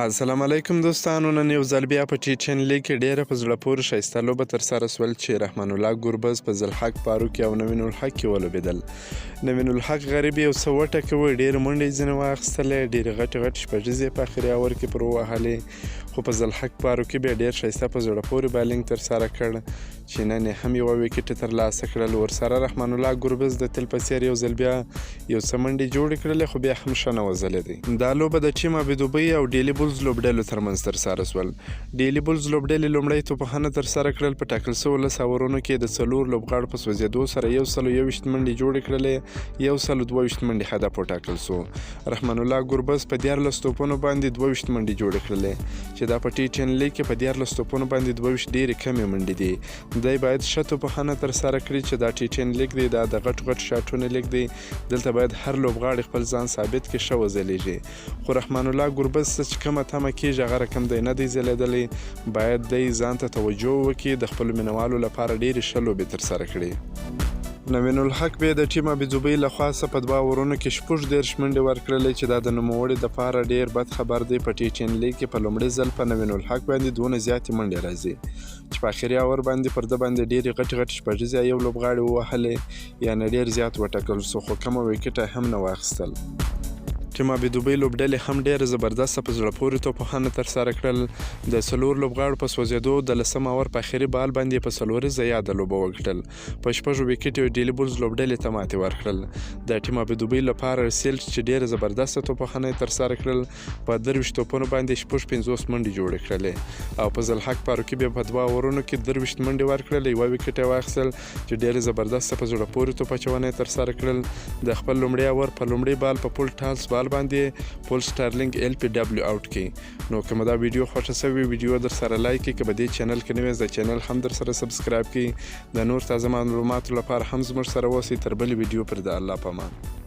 السلام علیکم دوستانو، نن یو ځل بیا په ټي چین لیګ کې ډیره په زړه پورې ښایسته لوبه ترسره سول چې رحمان الله ګوربز په ضلحق فاروق او نوین الحق کې ولوبېدل. نوین الحق غریب یو څه وټکوي، ډېرې منډې یې ځینې واخیستلې، ډېرې غټې شپږیزې یې په اخري اور کې پر ووهلې، خو په ضلحق فاروقي بیا ډېر ښایسته په زړه پورې بالینګ ترسره کړ چې نن یې هم یوه ویکټ ترلاسه کړل. ورسره رحمان الله ګوربز د تل په څېر یو ځل بیا یو څه منډې جوړې کړلې، خو بیا هم ښه نه وځلېدی. دا لوبه د ټیم ابودوبۍ او ډیلي بولز لوبډلو ترمنځ ترسره سول. ډیلي بولز لوبډلې لومړی توپخانه ترسره کړل. په ټاکل سوو 10 اورونو کې د 4 لوبغاړو په سوځېدو سره 121 منډې جوړې کړلې، 122 منډې هدف وټاکل سو. رحمان الله ګوربز په 14 توپونو باندې 22 منډې جوړې کړلې چې دا په ټي ټین لیګ کې په 14 توپونو باندې 22 ډېرې کمې منډې دي. دی باید ښه توپخانه ترسره کړي چې دا ټي ټین لیګ دی، دا د غټ شاټونو لیګ دی، دلته باید هر لوبغاړی خپل ځان ثابت کړي، ښه وځلیږي. خو رحمان الله ګوربز څه چې کومه تمه کېږي هغه رقم دی نه دی ځلیدلی. باید دی ځان ته توجه وکړي، د خپلو مینوالو لپاره ډېرې ښه لوبې ترسره کړي. نوین الحق بیا د ټیم ابودوبۍ لخوا څه په 2 اورونو کې 14 منډې ورکړلې چې دا د نوموړي دپاره ډېر بد خبر دی. په ټي ټین لیګ کې په لومړي ځل په نوین الحق باندې دونه زیاتې منډې راځي چې په اخري اور باندې پر ده باندې ډېرې غټې شپږیزې یو لوبغاړي ووهلې، یعنې ډېر زیات وټاکل سو، خو کومه ویکټه هم نه واخیستل. ټیم ابودوبۍ لوبډلې هم ډېره زبردسته په زړه پورې توپخانه ترسره کړل. د 4 لوبغاړو په سوځېدو د 10 اور په اخري بال باندې په 4 یاده لوبه وګټل. په 6 ویکټ ډیلي بولز لوبډلې ته ماتې ورکړل. د ټیم ابودوبۍ لپاره رسیلټ چې ډېره زبردسته توپخانه یې ترسره کړل، په 23 توپونو باندې 50 منډې جوړې کړلې، او په ضلحق فاروقي بیا په 2 اورونو کې 23 منډې ورکړلې، 1 ویکټ یې واخیستل چې ډېرې زبردسته په زړه پورې توپ اچونه یې ترسره کړل. د خپل لومړي اور په لومړي بال په پول ټالس بال باندې پول سټارلینګ LPW آوټ کړي. نو که مو دا ویډیو خوښه شوې، ویډیو در سره لایک کړئ، که په دې چینل کې نوی د چینل هم در سره سبسکرایب کړئ. د نور تازه معلوماتو لپاره هم زموږ سره اوسئ. تر بلې ویډیو پر د الله په امان.